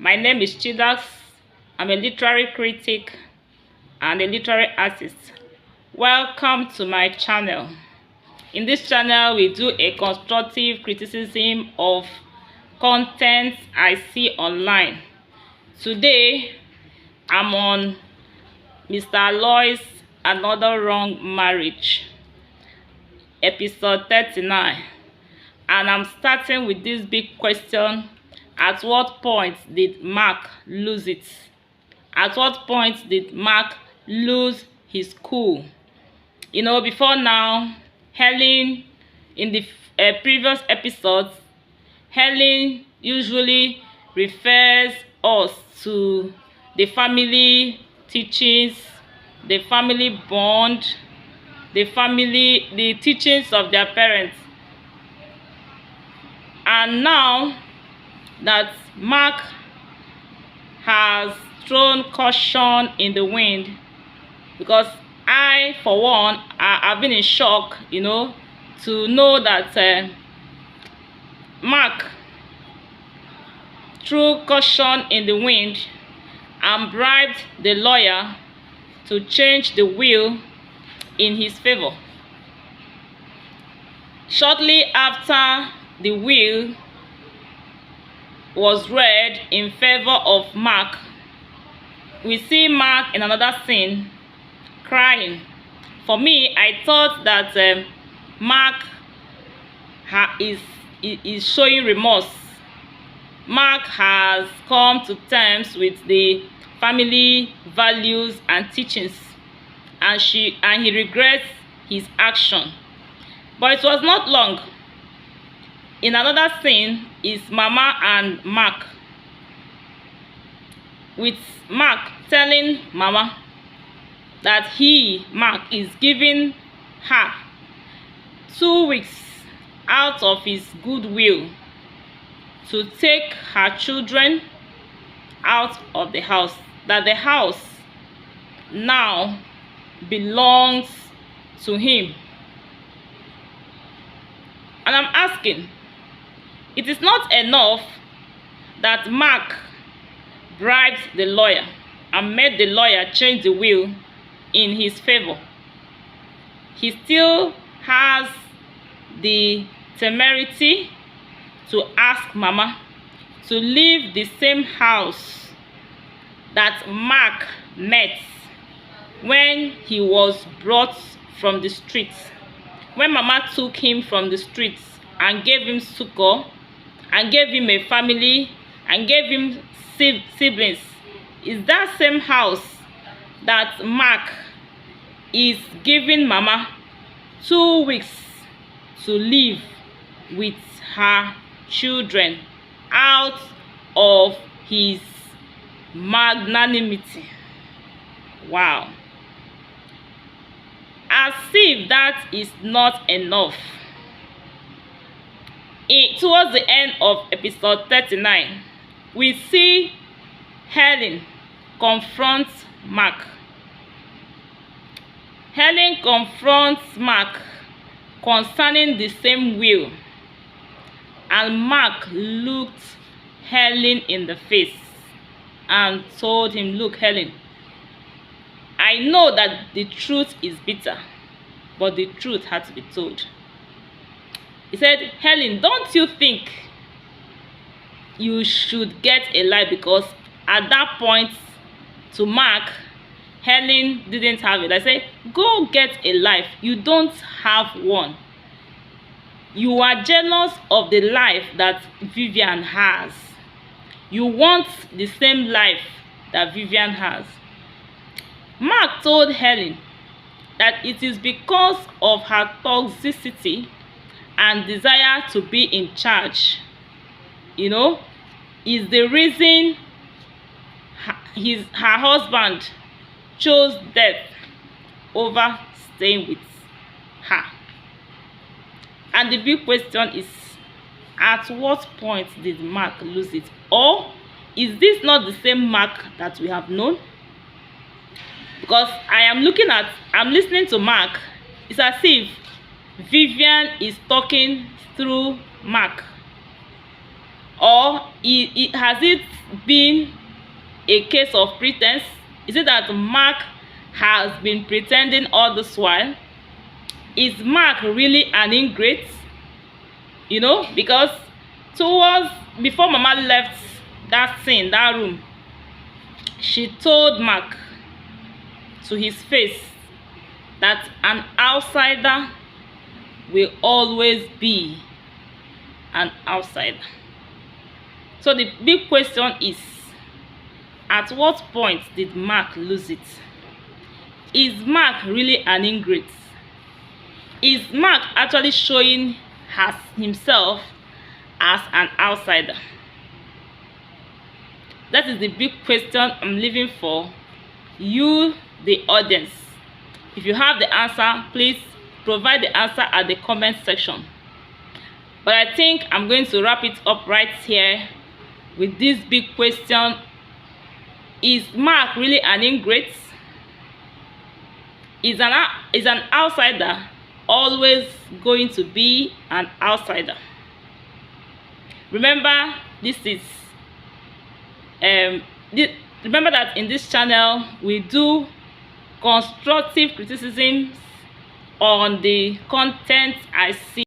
My name is Chidax. I'm a literary critic and a literary artist. Welcome to my channel. In this channel, we do a constructive criticism of content I see online. Today, I'm on Mr. Aloy's Another Wrong Marriage, episode 39. And I'm starting with this big question: at what point did Mark lose it? At what point did Mark lose his cool? Before now, Helen, in the previous episodes, Helen usually refers us to the family teachings, the family bond, the teachings of their parents. And now that Mark has thrown caution in the wind, because I, for one, I've been in shock, to know that Mark threw caution in the wind and bribed the lawyer to change the will in his favor. Shortly after the will was read in favor of Mark, we see Mark in another scene crying. For me, I thought that Mark is showing remorse. Mark has come to terms with the family values and teachings, and he regrets his action. But it was not long. In another scene is Mama and Mark, with Mark telling Mama that Mark, is giving her 2 weeks out of his goodwill to take her children out of the house, that the house now belongs to him. And I'm asking, it is not enough that Mark bribed the lawyer and made the lawyer change the will in his favor. He still has the temerity to ask Mama to leave the same house that Mark met when he was brought from the streets. When Mama took him from the streets and gave him succor, and gave him a family, and gave him siblings, is that same house that Mark is giving Mama 2 weeks to live with her children out of his magnanimity. Wow. As if that is not enough, towards the end of episode 39, we see Helen confront Mark. Helen confronts Mark concerning the same will, and Mark looked Helen in the face and told him, "Look, Helen, I know that the truth is bitter, but the truth had to be told." He said, "Helen, don't you think you should get a life?" Because at that point, to Mark, Helen didn't have it. I said, "Go get a life. You don't have one. You are jealous of the life that Vivian has. You want the same life that Vivian has." Mark told Helen that it is because of her toxicity and desire to be in charge, is the reason her husband chose death over staying with her. And the big question is, at what point did Mark lose it? Or is this not the same Mark that we have known? Because I'm listening to Mark. It's as if Vivian is talking through Mark. Or has it been a case of pretense? Is it that Mark has been pretending all this while? Is Mark really an ingrate? You know, because before Mama left that scene, that room, she told Mark to his face that an outsider will always be an outsider. So the big question is, at what point did Mark lose it? Is Mark really an ingrate? Is Mark actually showing himself as an outsider? That is the big question I'm leaving for you, the audience. If you have the answer, please provide the answer at the comment section. But I think I'm going to wrap it up right here with this big question. Is Mark really an ingrate? Is an outsider always going to be an outsider? Remember, remember that in this channel we do constructive criticisms on the content I see